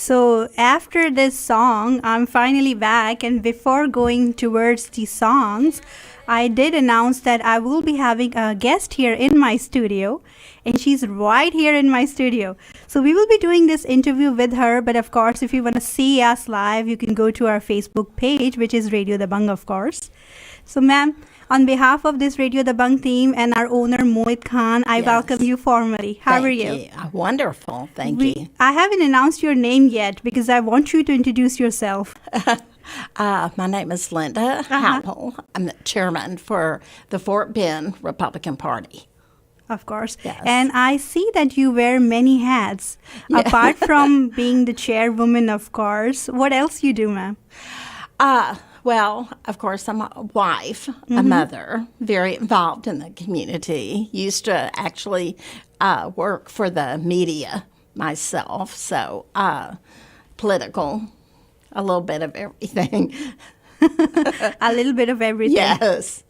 So after this song, I'm finally back, and before going towards the songs, I did announce that I will be having a guest here in my studio, and she's right here in my studio. So we will be doing this interview with her, but of course, if you want to see us live, you can go to our Facebook page, which is Radio Dabang, of course. So, ma'am, on behalf of this Radio Dabang team and our owner, Mohit Khan, I welcome you formally. How are you? Thank you. Wonderful. Thank you. I haven't announced your name yet because I want you to introduce yourself. My name is Linda Howell. I'm the chairman for the Fort Bend Republican Party. Of course. Yes. And I see that you wear many hats. Yeah. Apart from being the chairwoman, of course, what else you do, ma'am? Well, of course, I'm a wife, a mother, very involved in the community. Used to actually work for the media myself, so political, a little bit of everything. A little bit of everything. Yes.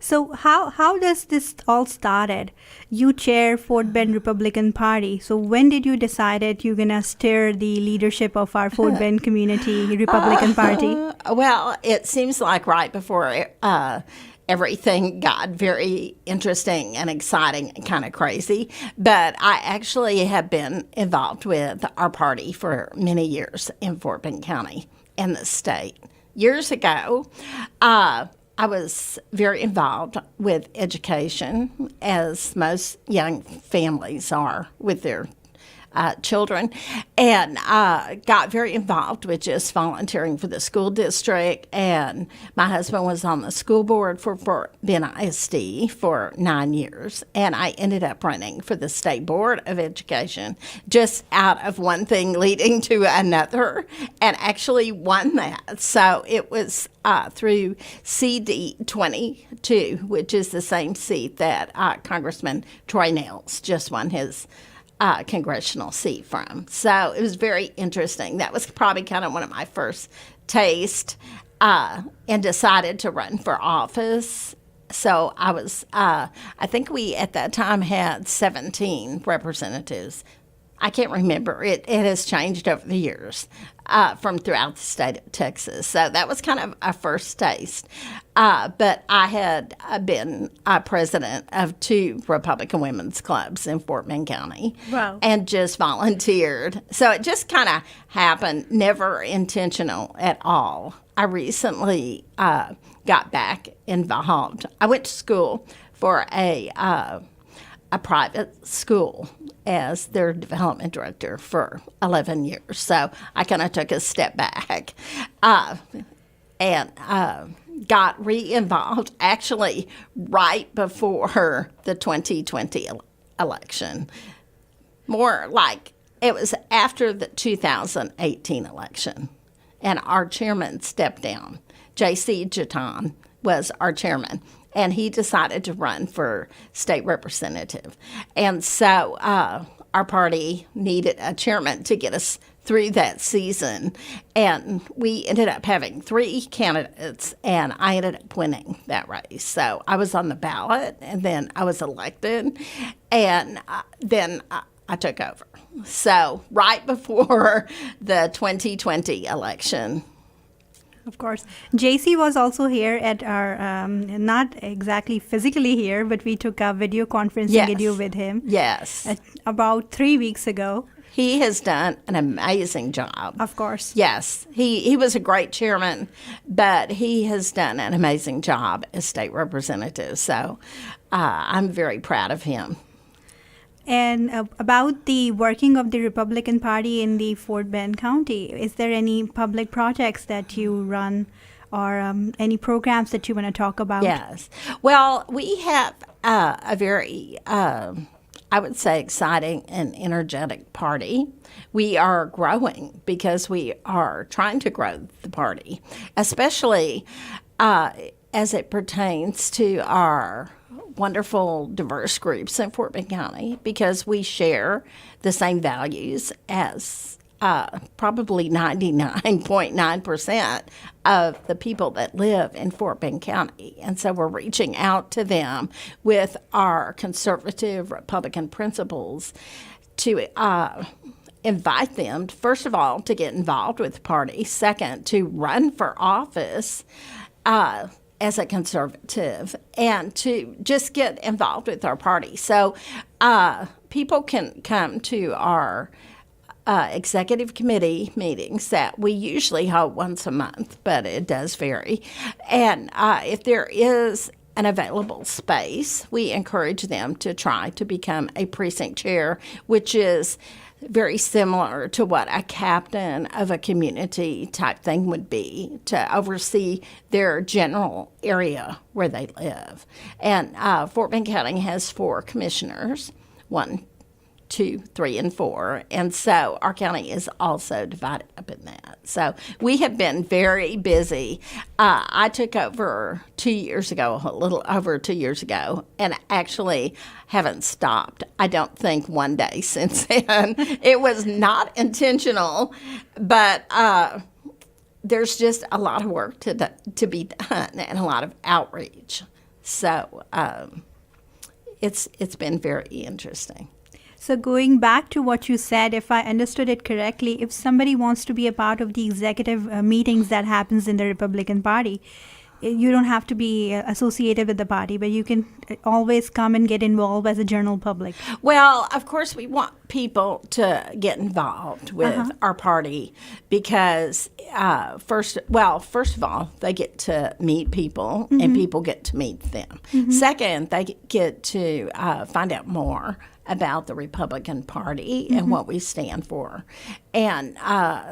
So how does this all started? You chair Fort Bend Republican Party. So when did you decide that you're gonna steer the leadership of our Fort Bend community Republican Party? Well, it seems like right before everything got very interesting and exciting and kind of crazy. But I actually have been involved with our party for many years in Fort Bend County and the state. Years ago, I was very involved with education, as most young families are with their children, and got very involved with just volunteering for the school district. And my husband was on the school board for Fort Bend ISD for 9 years, and I ended up running for the State Board of Education just out of one thing leading to another, and actually won that. So it was through CD 22, which is the same seat that Congressman Troy Nehls just won his congressional seat from. So it was very interesting. That was probably kind of one of my first tastes, and decided to run for office. So I was, I think we at that time had 17 representatives. I can't remember. It has changed over the years from throughout the state of Texas. So that was kind of a first taste. But I had been president of 2 Republican women's clubs in Fort Bend County. Wow. And just volunteered. So it just kind of happened, never intentional at all. I recently got back involved. I went to school for a private school as their development director for 11 years. So I kind of took a step back and got re-involved actually right before the 2020 election. More like it was after the 2018 election. And our chairman stepped down. J.C. Jatan was our chairman. And he decided to run for state representative. And so our party needed a chairman to get us through that season. And we ended up having 3 candidates, and I ended up winning that race. So I was on the ballot, and then I was elected, and then I took over. So right before the 2020 election. Of course. JC was also here at our, not exactly physically here, but we took a video conferencing video with him. Yes. About 3 weeks ago. He has done an amazing job. Of course. Yes. He was a great chairman, but he has done an amazing job as state representative. So I'm very proud of him. And about the working of the Republican Party in the Fort Bend County, is there any public projects that you run or any programs that you want to talk about? Yes. Well, we have a very, I would say, exciting and energetic party. We are growing because we are trying to grow the party, especially as it pertains to our wonderful, diverse groups in Fort Bend County, because we share the same values as probably 99.9% of the people that live in Fort Bend County. And so we're reaching out to them with our conservative Republican principles to invite them, first of all, to get involved with the party. Second, to run for office as a conservative, and to just get involved with our party. So people can come to our executive committee meetings that we usually hold once a month, but it does vary. And if there is an available space, we encourage them to try to become a precinct chair, which is very similar to what a captain of a community type thing would be, to oversee their general area where they live. And Fort Bend County has 4 commissioners, 1, 2, 3, and 4. And so our county is also divided up in that. So we have been very busy. I took over 2 years ago, a little over 2 years ago, and actually haven't stopped. I don't think one day since then. It was not intentional, but there's just a lot of work to be done and a lot of outreach. So it's been very interesting. So going back to what you said, if I understood it correctly, if somebody wants to be a part of the executive meetings that happens in the Republican Party, you don't have to be associated with the party, but you can always come and get involved as a general public. Well, of course, we want people to get involved with our party because, first of all, they get to meet people and people get to meet them. Second, they get to find out more about the Republican Party and what we stand for, and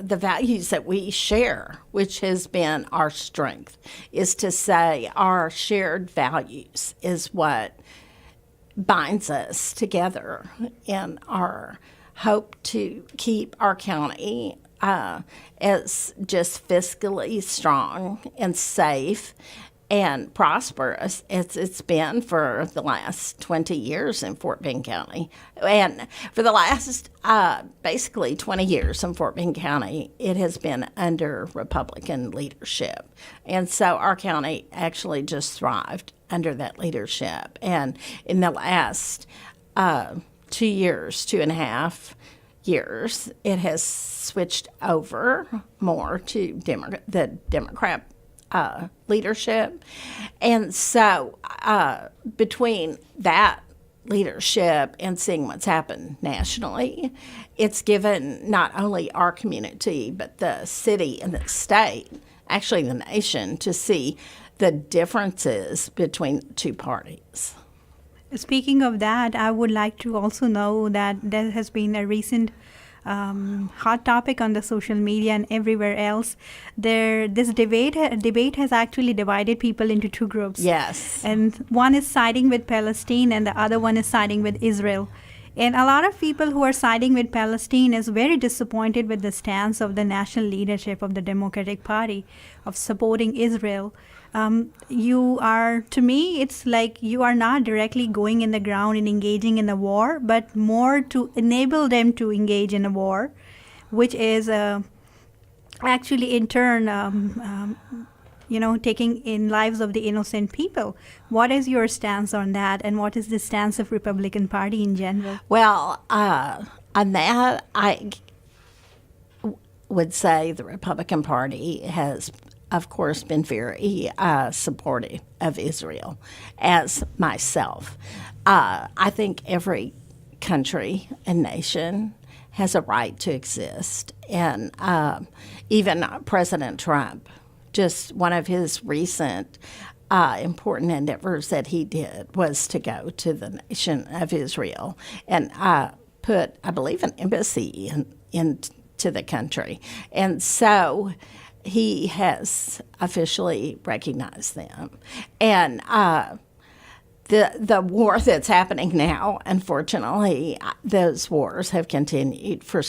the values that we share, which has been our strength, is to say our shared values is what binds us together in our hope to keep our county as just fiscally strong and safe and prosperous as it's been for the last 20 years in Fort Bend County. And for the last basically 20 years in Fort Bend County, it has been under Republican leadership. And so our county actually just thrived under that leadership. And in the last 2 years, 2.5 years, it has switched over more to the Democrat leadership. And so between that leadership and seeing what's happened nationally, it's given not only our community, but the city and the state, actually the nation, to see the differences between the two parties. Speaking of that, I would like to also know that there has been a recent hot topic on the social media and everywhere else. This debate has actually divided people into 2 groups. Yes. And one is siding with Palestine and the other one is siding with Israel. And a lot of people who are siding with Palestine is very disappointed with the stance of the national leadership of the Democratic Party of supporting Israel. To me, it's like you are not directly going in the ground and engaging in a war, but more to enable them to engage in a war, which is actually in turn, taking in lives of the innocent people. What is your stance on that, and what is the stance of Republican Party in general? Well, on that, I would say the Republican Party has, of course, been very supportive of Israel, as myself. I think every country and nation has a right to exist. And even President Trump, just one of his recent important endeavors that he did was to go to the nation of Israel and put, I believe, an embassy into the country. And so he has officially recognized them. And the war that's happening now, unfortunately, those wars have continued for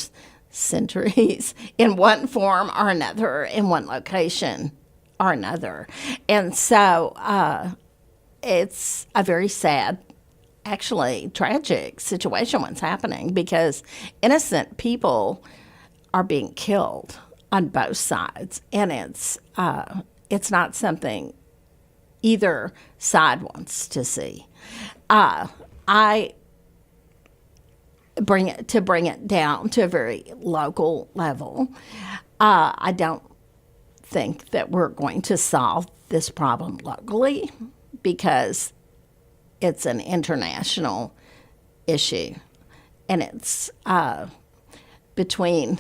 centuries in one form or another, in one location or another. And so it's a very sad, actually tragic situation what's happening, because innocent people are being killed on both sides, and it's not something either side wants to see. bring it down to a very local level. I don't think that we're going to solve this problem locally because it's an international issue, and it's between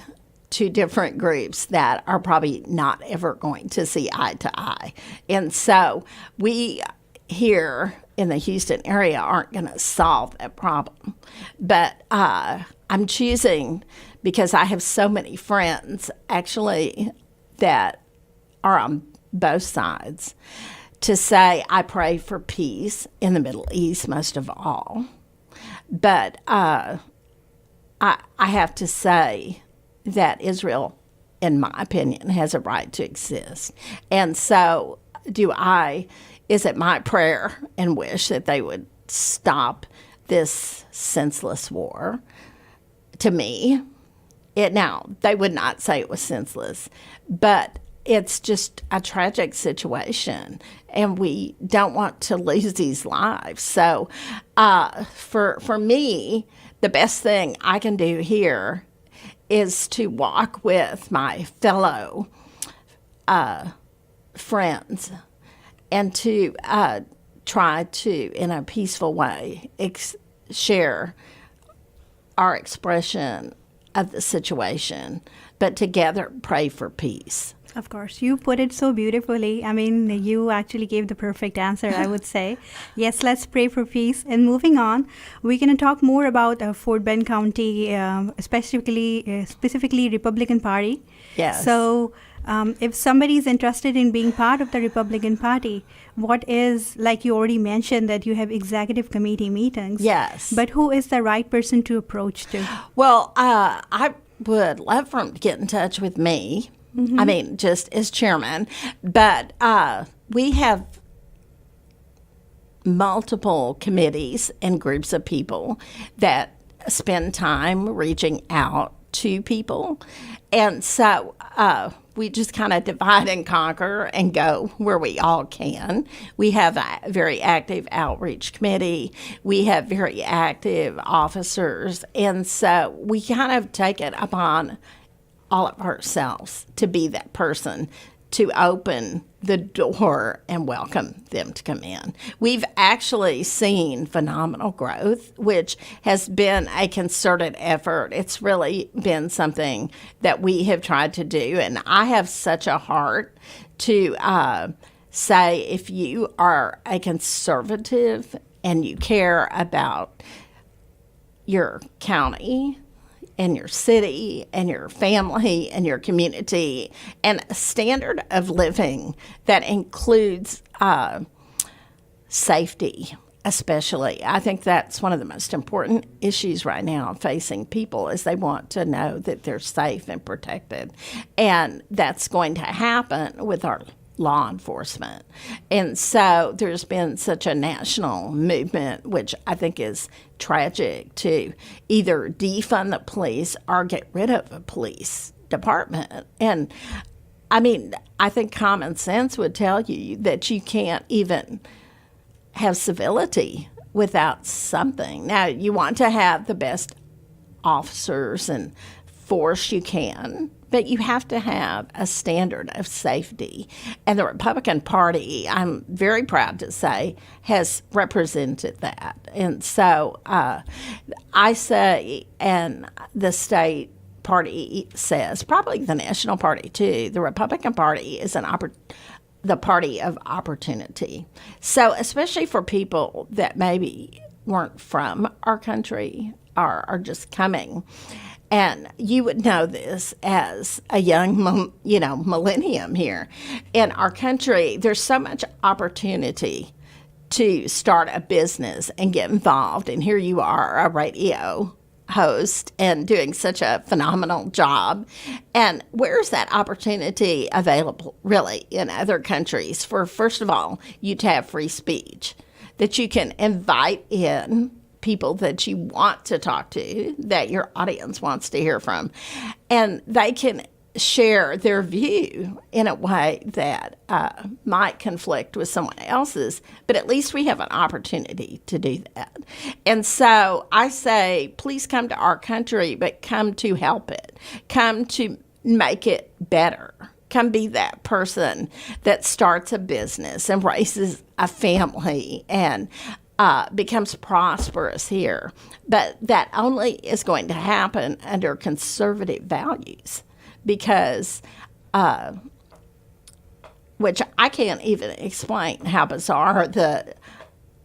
two different groups that are probably not ever going to see eye to eye. And so we here in the Houston area aren't going to solve that problem. But I'm choosing, because I have so many friends actually that are on both sides, to say I pray for peace in the Middle East most of all. But I have to say that Israel, in my opinion, has a right to exist. And so is it my prayer and wish that they would stop this senseless war? To me, now, they would not say it was senseless, but it's just a tragic situation, and we don't want to lose these lives. So for me, the best thing I can do here is to walk with my fellow friends and to try to, in a peaceful way, share our expression of the situation, but together pray for peace. Of course, you put it so beautifully. I mean, you actually gave the perfect answer, I would say. Yes, let's pray for peace. And moving on, we're going to talk more about Fort Bend County, specifically Republican Party. Yes. So if somebody is interested in being part of the Republican Party, what is, like you already mentioned, that you have executive committee meetings. Yes. But who is the right person to approach to? Well, I would love for them to get in touch with me. Mm-hmm. I mean, just as chairman. But we have multiple committees and groups of people that spend time reaching out to people. And so we just kind of divide and conquer and go where we all can. We have a very active outreach committee. We have very active officers. And so we kind of take it upon all of ourselves to be that person to open the door and welcome them to come in. We've actually seen phenomenal growth, which has been a concerted effort. It's really been something that we have tried to do, and I have such a heart to say, if you are a conservative and you care about your county and your city and your family and your community, and a standard of living that includes safety, especially. I think that's one of the most important issues right now facing people, is they want to know that they're safe and protected. And that's going to happen with our law enforcement. And so there's been such a national movement, which I think is tragic, to either defund the police or get rid of a police department. And I mean, I think common sense would tell you that you can't even have civility without something. Now, you want to have the best officers and force you can, but you have to have a standard of safety. And the Republican Party, I'm very proud to say, has represented that. And so I say, and the state party says, probably the national party too, the Republican Party is the party of opportunity. So especially for people that maybe weren't from our country or are just coming. And you would know this as a young, millennium here. In our country, there's so much opportunity to start a business and get involved. And here you are, a radio host, and doing such a phenomenal job. And where's that opportunity available, really, in other countries for, first of all, you to have free speech, that you can invite in people that you want to talk to, that your audience wants to hear from, and they can share their view in a way that might conflict with someone else's, but at least we have an opportunity to do that. And so I say, please come to our country, but come to help it. Come to make it better. Come be that person that starts a business and raises a family and becomes prosperous here. But that only is going to happen under conservative values. Because, which I can't even explain how bizarre the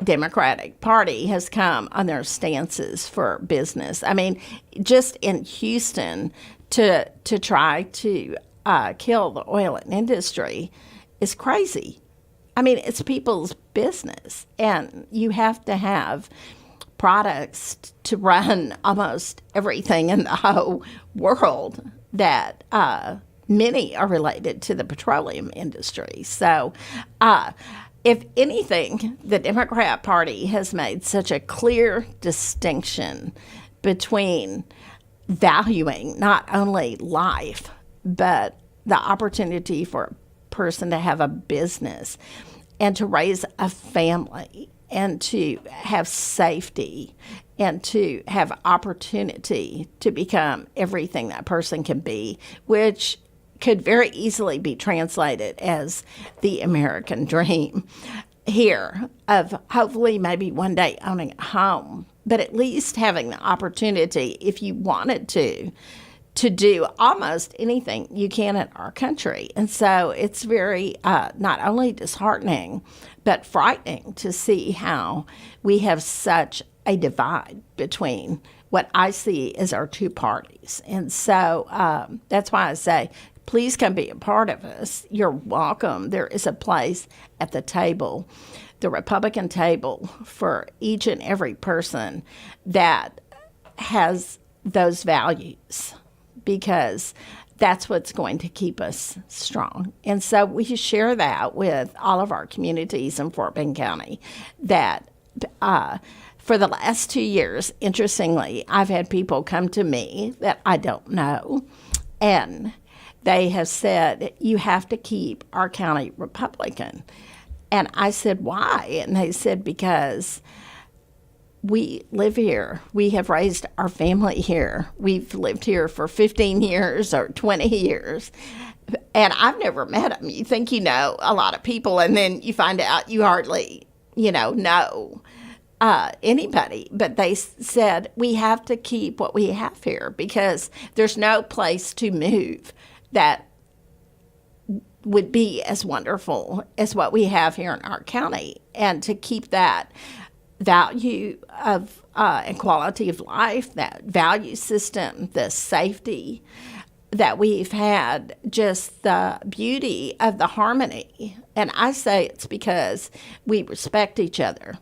Democratic Party has come on their stances for business. I mean, just in Houston, to try to kill the oil industry is crazy. I mean, it's people's business, and you have to have products to run almost everything in the whole world that many are related to the petroleum industry. So if anything, the Democrat Party has made such a clear distinction between valuing not only life, but the opportunity for a person to have a business and to raise a family and to have safety and to have opportunity to become everything that person can be, which could very easily be translated as the American dream here of hopefully maybe one day owning a home, but at least having the opportunity, if you wanted to do almost anything you can in our country. And so it's very not only disheartening, but frightening to see how we have such a divide between what I see as our two parties. And so that's why I say, please come be a part of us. You're welcome. There is a place at the table, the Republican table, for each and every person that has those values, because that's what's going to keep us strong. And so we share that with all of our communities in Fort Bend County that for the last 2 years, interestingly, I've had people come to me that I don't know, and they have said, you have to keep our county Republican. And I said, why? And they said, because we live here. We have raised our family here. We've lived here for 15 years or 20 years. And I've never met them. You think you know a lot of people, and then you find out you hardly, know anybody. But they said, we have to keep what we have here because there's no place to move that would be as wonderful as what we have here in our county. And to keep that value of and quality of life, that value system, the safety that we've had, just the beauty of the harmony. And I say it's because we respect each other.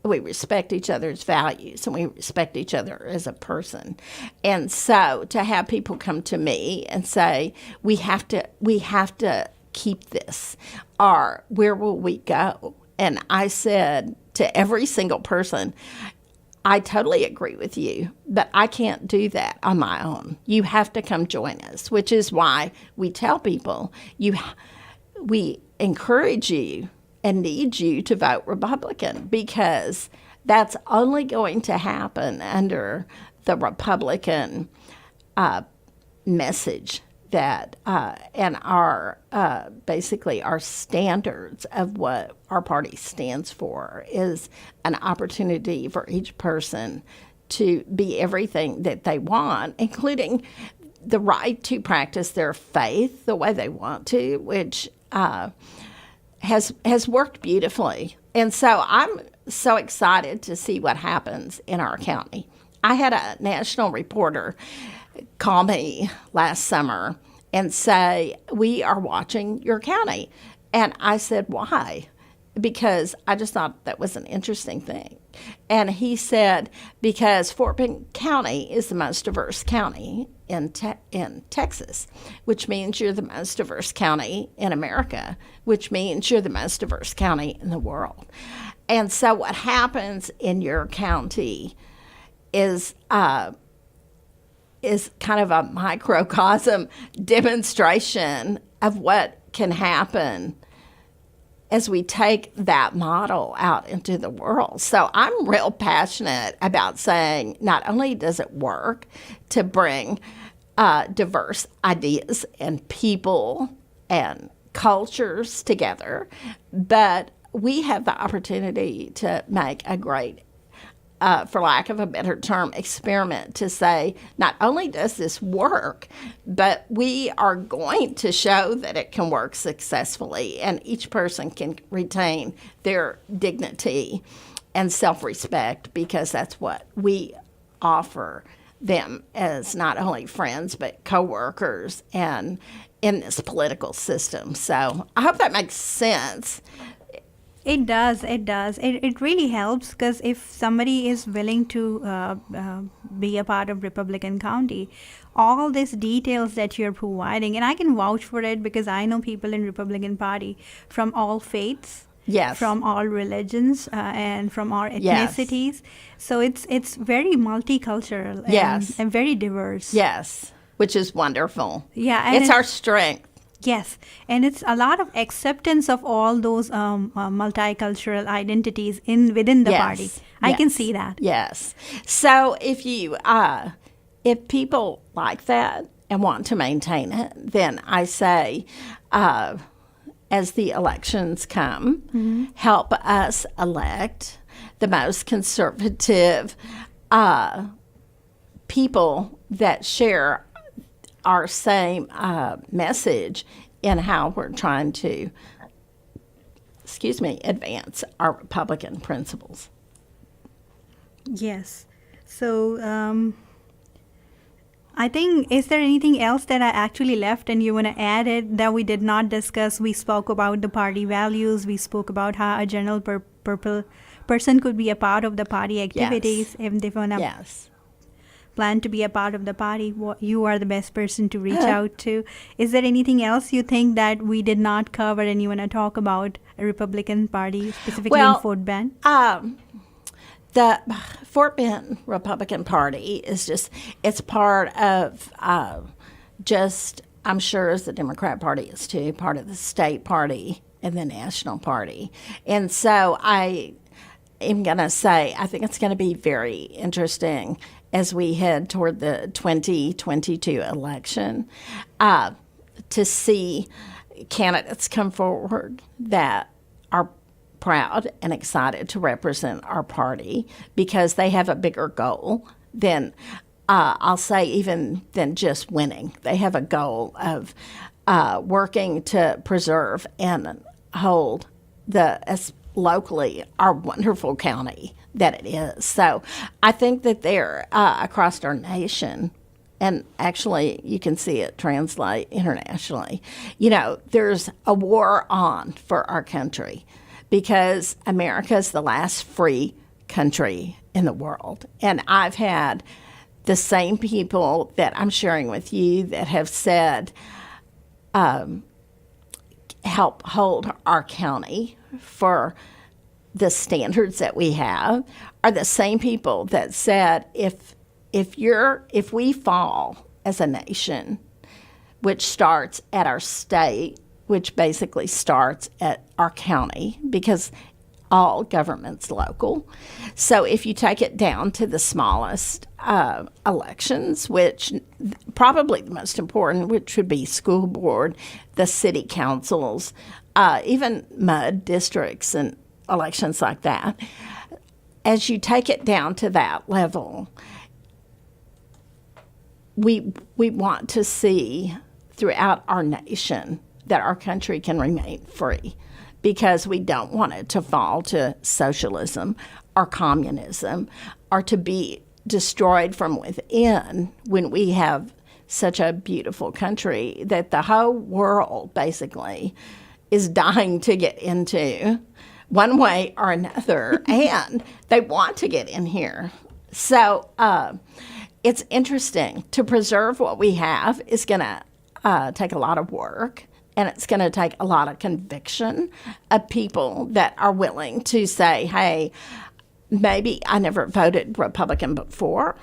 We respect each other's values, and we respect each other as a person. And so to have people come to me and say, we have to keep this, or where will we go? And I said to every single person, I totally agree with you, but I can't do that on my own. You have to come join us, which is why we tell people, we encourage you and need you to vote Republican, because that's only going to happen under the Republican message that and our basically our standards of what our party stands for is an opportunity for each person to be everything that they want, including the right to practice their faith the way they want to, which has worked beautifully. And so I'm so excited to see what happens in our county. I had a national reporter call me last summer and say, we are watching your county. And I said, why? Because I just thought that was an interesting thing. And he said, because Fort Bend County is the most diverse county in Texas, which means you're the most diverse county in America, which means you're the most diverse county in the world. And so what happens in your county is is kind of a microcosm demonstration of what can happen as we take that model out into the world. So I'm real passionate about saying not only does it work to bring diverse ideas and people and cultures together, but we have the opportunity to make a great, for lack of a better term, experiment to say, not only does this work, but we are going to show that it can work successfully and each person can retain their dignity and self-respect, because that's what we offer them as not only friends, but co-workers and in this political system. So I hope that makes sense. It does. It really helps, because if somebody is willing to be a part of Republican County, all these details that you're providing, and I can vouch for it because I know people in Republican Party from all faiths, Yes. from all religions, and from all Yes. ethnicities. So it's very multicultural and, Yes. and very diverse. Yes, which is wonderful. Yeah, and it's our strength. Yes, and it's a lot of acceptance of all those multicultural identities within the Yes, party. I can yes, see that. Yes. So if people like that and want to maintain it, then I say, as the elections come, help us elect the most conservative people that share our same message in how we're trying to, advance our Republican principles. Yes. So I think, is there anything else that I actually left and you want to add it that we did not discuss? We spoke about the party values. We spoke about how a general person could be a part of the party activities if they want to Yes. plan to be a part of the party. You are the best person to reach out to. Is there anything else you think that we did not cover and you want to talk about a Republican Party, specifically in Fort Bend? The Fort Bend Republican Party is it's part of I'm sure as the Democrat Party is too, part of the state party and the national party. And so I am going to say, I think it's going to be very interesting as we head toward the 2022 election to see candidates come forward that are proud and excited to represent our party, because they have a bigger goal than, I'll say, even than just winning. They have a goal of working to preserve and hold locally our wonderful county that it is. So I think that they're across our nation, and actually you can see it translate internationally. There's a war on for our country, because America is the last free country in the world. And I've had the same people that I'm sharing with you that have said, help hold our county for the standards that we have, are the same people that said, if we fall as a nation, which starts at our state, which basically starts at our county, because all government's local. So if you take it down to the smallest elections, which probably the most important, which would be school board, the city councils, even MUD districts and elections like that, as you take it down to that level, we want to see throughout our nation that our country can remain free, because we don't want it to fall to socialism or communism or to be destroyed from within, when we have such a beautiful country that the whole world basically is dying to get into one way or another, and they want to get in here. So it's interesting. To preserve what we have is going to take a lot of work, and it's going to take a lot of conviction of people that are willing to say, hey, maybe I never voted Republican before,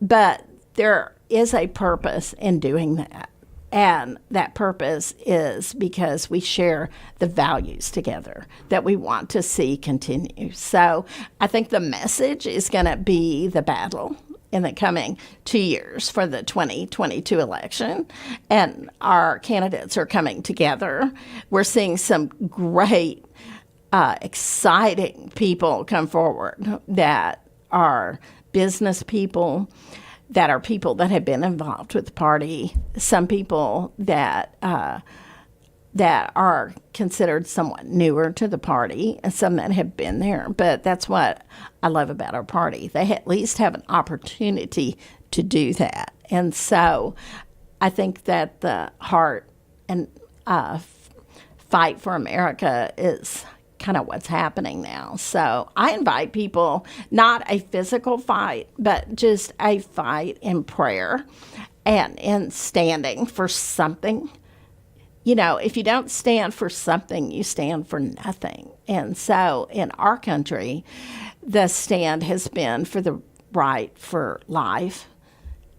but there is a purpose in doing that. And that purpose is because we share the values together that we want to see continue. So I think the message is going to be the battle in the coming 2 years for the 2022 election. And our candidates are coming together. We're seeing some great, exciting people come forward that are business people, that are people that have been involved with the party, some people that are considered somewhat newer to the party, and some that have been there. But that's what I love about our party. They at least have an opportunity to do that. And so I think that the heart and fight for America is kind of what's happening now. So I invite people, not a physical fight, but just a fight in prayer and in standing for something. You know, if you don't stand for something, you stand for nothing. And so in our country, the stand has been for the right for life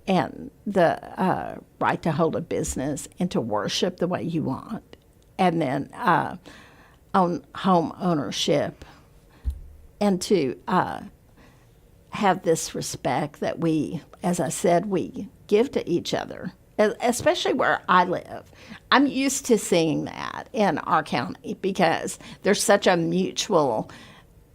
and the right to hold a business and to worship the way you want. And then on home ownership, and to have this respect that we, as I said, we give to each other, especially where I live. I'm used to seeing that in our county because there's such a mutual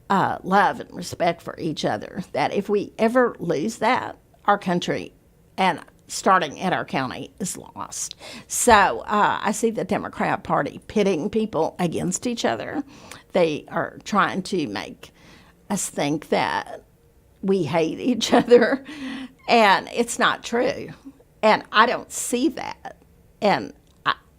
love and respect for each other that if we ever lose that, our country and starting at our county is lost. So I see the Democrat Party pitting people against each other. They are trying to make us think that we hate each other, and it's not true. And I don't see that. And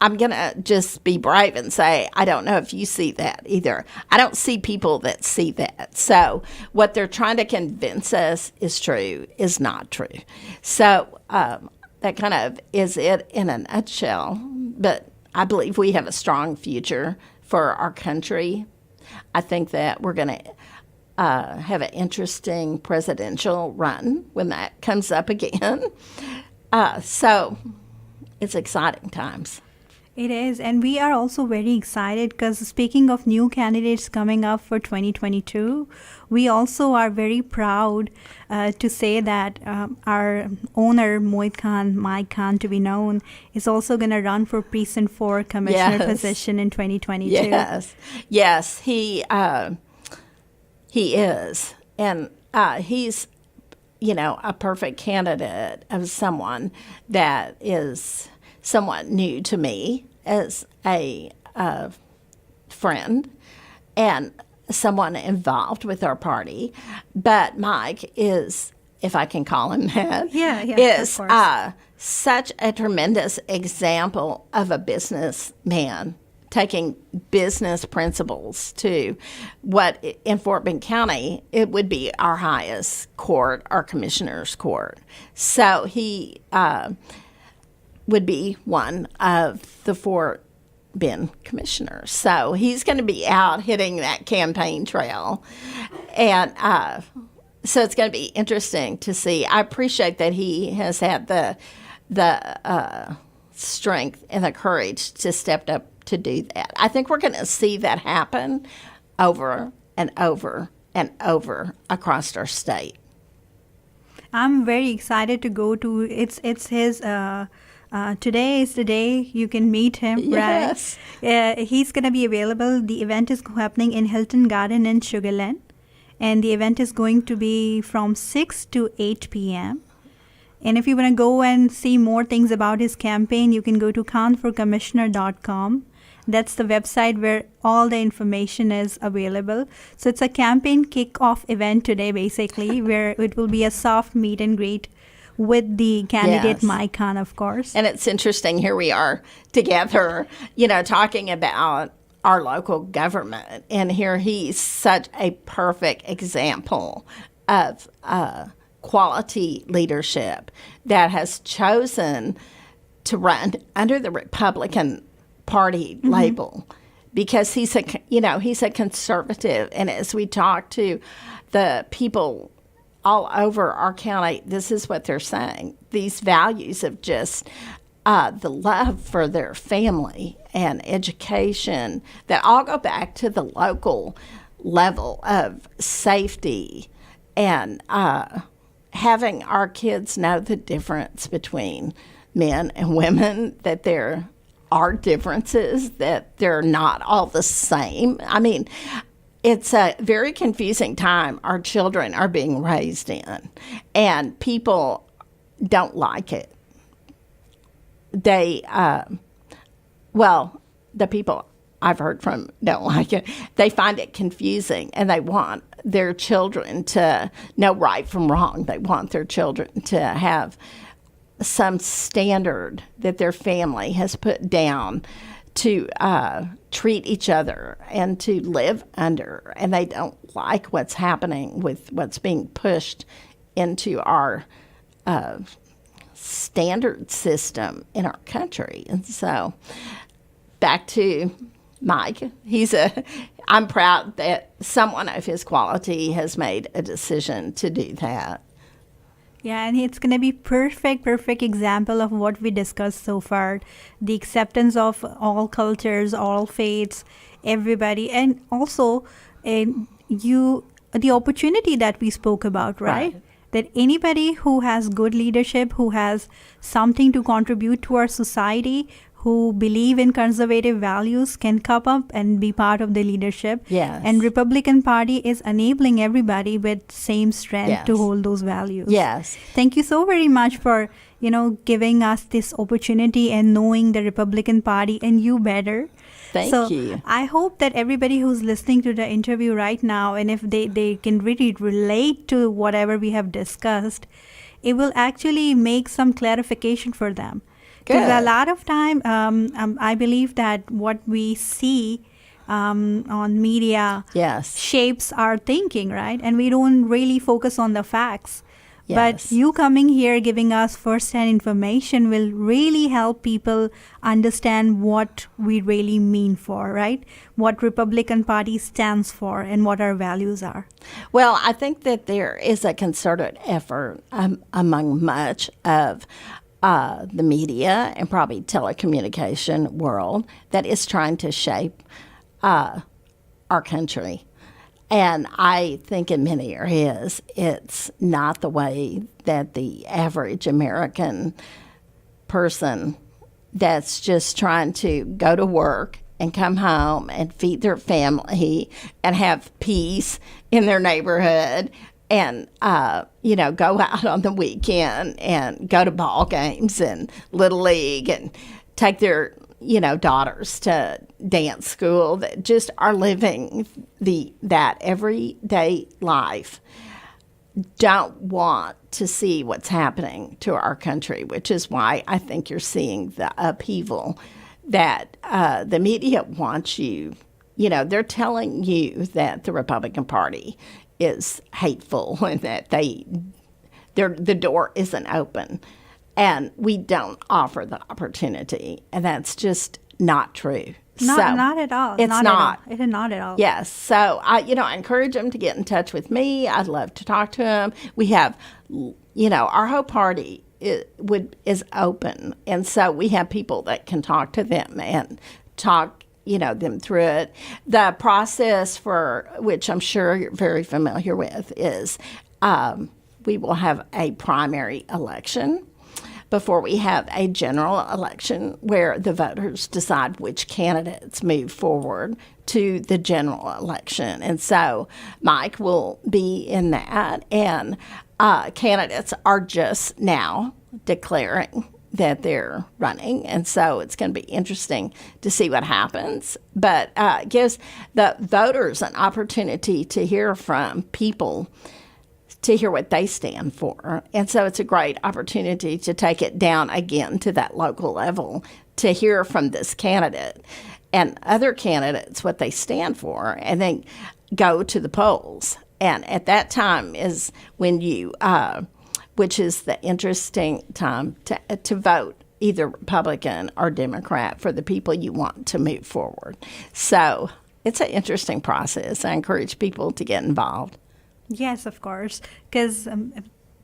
I'm going to just be brave and say, I don't know if you see that either. I don't see people that see that. So what they're trying to convince us is true is not true. So that kind of is it in a nutshell. But I believe we have a strong future for our country. I think that we're going to have an interesting presidential run when that comes up again. So it's exciting times. It is, and we are also very excited because speaking of new candidates coming up for 2022, we also are very proud to say that our owner, Mike Khan to be known, is also going to run for Precinct 4 Commissioner position in 2022. Yes, he is, and he's, you know, a perfect candidate of someone that is somewhat new to me as a friend and someone involved with our party. But Mike is, if I can call him that, is of course. Such a tremendous example of a businessman taking business principles to what in Fort Bend County, it would be our highest court, our commissioner's court. So he would be one of the Fort Bend commissioners. So he's going to be out hitting that campaign trail. And so it's going to be interesting to see. I appreciate that he has had the strength and the courage to step up to do that. I think we're going to see that happen over and over and over across our state. I'm very excited to go to, it's his, today is the day you can meet him, yes. Right? He's going to be available. The event is happening in Hilton Garden in Sugar Land, and the event is going to be from 6 to 8 p.m. And if you want to go and see more things about his campaign, you can go to khanforcommissioner.com. That's the website where all the information is available. So it's a campaign kickoff event today, basically, where it will be a soft meet and greet with the candidate, yes. Mike Khan, of course. And it's interesting, here we are together, you know, talking about our local government. And here he's such a perfect example of quality leadership that has chosen to run under the Republican Party label, because he's a conservative. And as we talk to the people all over our county, this is what they're saying. These values of just the love for their family and education that all go back to the local level of safety and having our kids know the difference between men and women, that there are differences, that they're not all the same. I mean, it's a very confusing time our children are being raised in, and people don't like it. They, the people I've heard from don't like it. They find it confusing, and they want their children to know right from wrong. They want their children to have some standard that their family has put down to treat each other and to live under. And they don't like what's happening with what's being pushed into our standard system in our country. And so back to Mike. I'm proud that someone of his quality has made a decision to do that. Yeah, and it's going to be perfect example of what we discussed so far. The acceptance of all cultures, all faiths, everybody. And also the opportunity that we spoke about, right? That anybody who has good leadership, who has something to contribute to our society, who believe in conservative values, can come up and be part of the leadership. Yes. And Republican Party is enabling everybody with same strength Yes. to hold those values. Yes. Thank you so very much for, giving us this opportunity and knowing the Republican Party and you better. Thank you. I hope that everybody who's listening to the interview right now, and if they can really relate to whatever we have discussed, it will actually make some clarification for them. Because a lot of time, I believe that what we see on media Yes. shapes our thinking, right? And we don't really focus on the facts. Yes. But you coming here giving us first-hand information will really help people understand what we really mean for, right? What Republican Party stands for and what our values are. Well, I think that there is a concerted effort among much of the media and probably telecommunication world that is trying to shape our country. And I think in many areas it's not the way that the average American person that's just trying to go to work and come home and feed their family and have peace in their neighborhood and, go out on the weekend and go to ball games and Little League and take their, daughters to dance school, that just are living that everyday life, don't want to see what's happening to our country, which is why I think you're seeing the upheaval that the media wants you. They're telling you that the Republican Party is hateful and that the door isn't open, and we don't offer the opportunity, and that's just not true. Not at all. It's not. It is not at all. Yes. So I encourage them to get in touch with me. I'd love to talk to them. We have, our whole party is open, and so we have people that can talk to them and talk them through it. The process, for which I'm sure you're very familiar with, is we will have a primary election before we have a general election where the voters decide which candidates move forward to the general election. And so Mike will be in that, and candidates are just now declaring that they're running, and so it's going to be interesting to see what happens. But it gives the voters an opportunity to hear from people, to hear what they stand for. And so it's a great opportunity to take it down again to that local level, to hear from this candidate and other candidates what they stand for, and then go to the polls. And at that time is when you which is the interesting time to vote either Republican or Democrat for the people you want to move forward. So it's an interesting process. I encourage people to get involved. Yes, of course. Because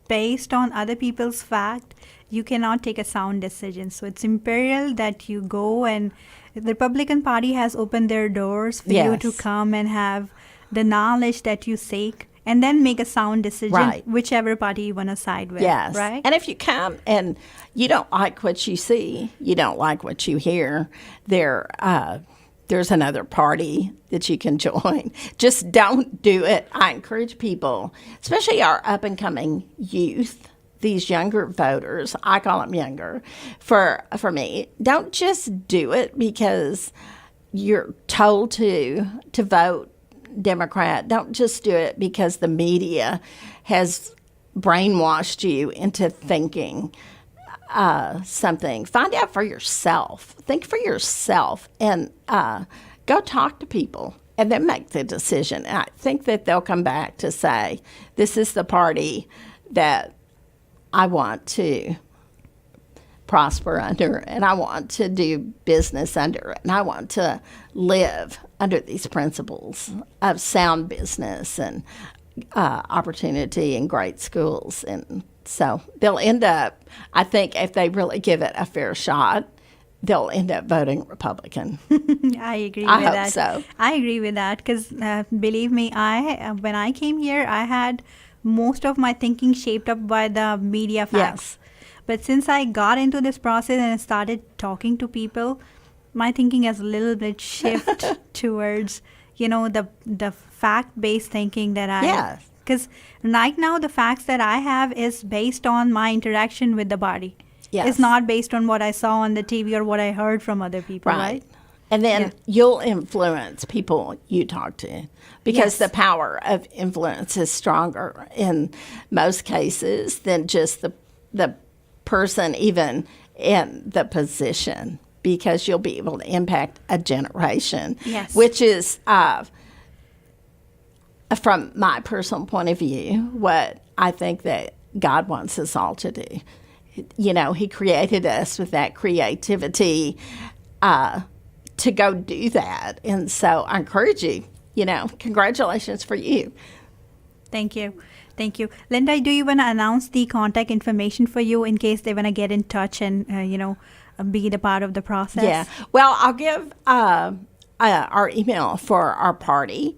based on other people's fact, you cannot take a sound decision. So it's imperial that you go, and the Republican Party has opened their doors for you to Yes. come and have the knowledge that you seek, and then make a sound decision, Right. whichever party you want to side with. Yes. Right? And if you come and you don't like what you see, you don't like what you hear, there's another party that you can join. Just don't do it. I encourage people, especially our up and coming youth, these younger voters, I call them younger, for me, don't just do it because you're told to vote Democrat. Don't just do it because the media has brainwashed you into thinking something. Find out for yourself. Think for yourself, and go talk to people, and then make the decision. And I think that they'll come back to say, this is the party that I want to prosper under, and I want to do business under, and I want to live under these principles of sound business and opportunity and great schools. And so they'll end up, I think, if they really give it a fair shot, they'll end up voting Republican. I agree I with hope that. so. I agree with that because believe me, when I came here, I had most of my thinking shaped up by the media facts. Yes. But since I got into this process and started talking to people, my thinking has a little bit shift towards, the fact-based thinking that I. Yes. Because right now the facts that I have is based on my interaction with the body. Yes. It's not based on what I saw on the TV or what I heard from other people, right? And then Yeah. you'll influence people you talk to, because Yes. the power of influence is stronger in most cases than just the person even in the position, because you'll be able to impact a generation. Yes. Which is, from my personal point of view, what I think that God wants us all to do. He created us with that creativity to go do that. And so I encourage you, congratulations for you. Thank you. Thank you. Linda, do you want to announce the contact information for you in case they want to get in touch and, be the part of the process? Yeah. Well, I'll give our email for our party.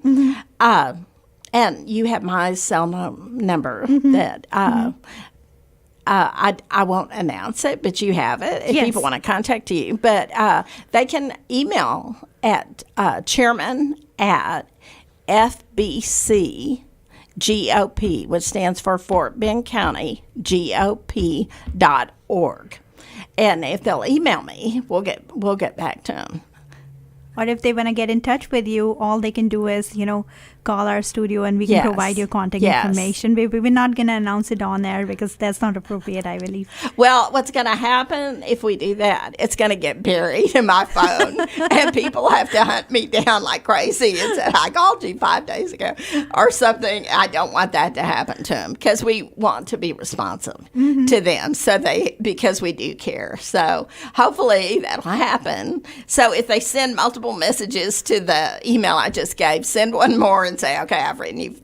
And you have my cell number that I won't announce it, but you have it if Yes. people want to contact you. But they can email at chairman at FBC GOP, which stands for Fort Bend County GOP.org. And if they'll email me, we'll get back to them. Or if they want to get in touch with you, all they can do is, call our studio and we can Yes. provide your contact Yes. information. We're not going to announce it on air because that's not appropriate, I believe. Well, what's going to happen if we do that? It's going to get buried in my phone, and people have to hunt me down like crazy and say, I called you 5 days ago or something. I don't want that to happen to them, because we want to be responsive to them, because we do care. So hopefully that'll happen. So if they send multiple messages to the email I just gave, send one more and say, okay, I've written you,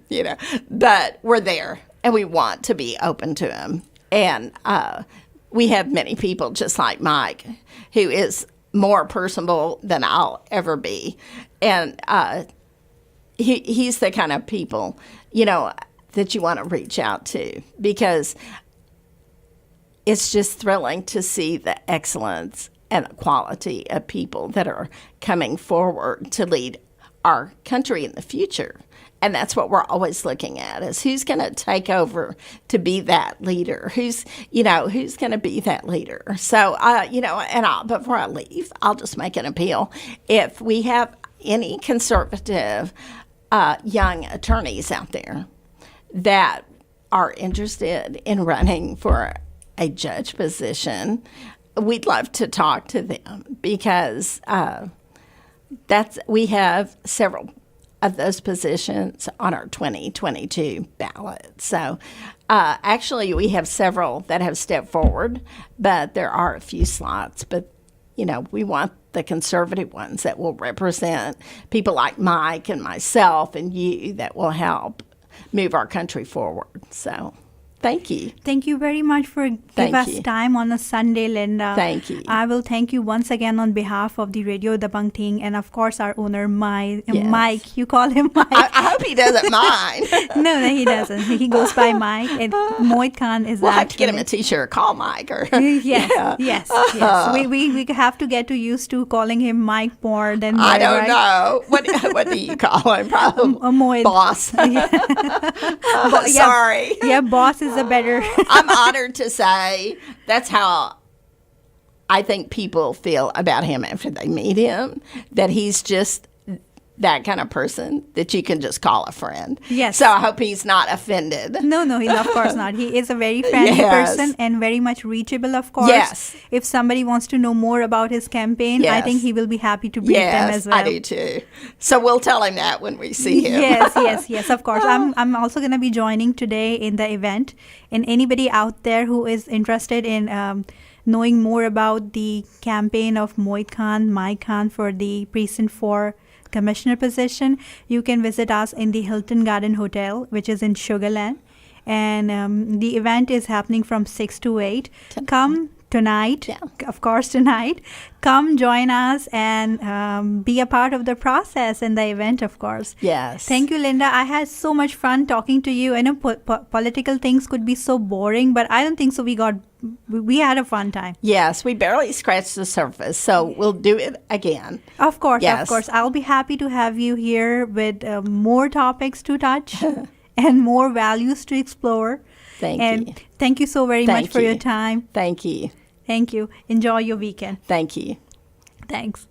but we're there and we want to be open to them. And we have many people just like Mike, who is more personable than I'll ever be. And he's the kind of people, that you want to reach out to, because it's just thrilling to see the excellence and the quality of people that are coming forward to lead our country in the future. And that's what we're always looking at, is who's going to take over to be that leader? Who's going to be that leader? So, before I leave, I'll just make an appeal. If we have any conservative young attorneys out there that are interested in running for a judge position, we'd love to talk to them, because we have several of those positions on our 2022 ballot. So actually we have several that have stepped forward, but there are a few slots. But, we want the conservative ones that will represent people like Mike and myself and you, that will help move our country forward. So thank you. Thank you very much for giving us you. time on a Sunday, Linda. Thank you. I will thank you once again on behalf of the Radio Dabang team and, of course, our owner, Mike. You call him Mike. I hope he doesn't mind. No, he doesn't. He goes by Mike. And Moit Khan is We'll have to get him actually- a T-shirt. Call Mike. Or Yes. We have to get used to calling him Mike more than I Moit, don't right? know. What do you call him? Probably Moit. boss. Sorry. Yeah, boss is a better. I'm honored to say that's how I think people feel about him after they meet him, that he's just that kind of person that you can just call a friend. Yes. So I hope he's not offended. No, he's of course not. He is a very friendly Yes. person and very much reachable, of course. Yes. If somebody wants to know more about his campaign, I Yes. think he will be happy to brief them as well. I do too. So we'll tell him that when we see him. Yes, of course. I'm also going to be joining today in the event. And anybody out there who is interested in knowing more about the campaign of Mike Khan for the Precinct 4 Commissioner position, you can visit us in the Hilton Garden Hotel, which is in Sugarland. And the event is happening from 6 to 8. Come tonight, of course, tonight. Come join us and be a part of the process and the event, of course. Yes. Thank you, Linda. I had so much fun talking to you. I know political things could be so boring, but I don't think so. We had a fun time. Yes, we barely scratched the surface, so we'll do it again. Of course. Yes. I'll be happy to have you here with more topics to touch and more values to explore. Thank and you. Thank you so very much Thank for you. your time. Thank you. Thank you. Enjoy your weekend. Thank you. Thanks.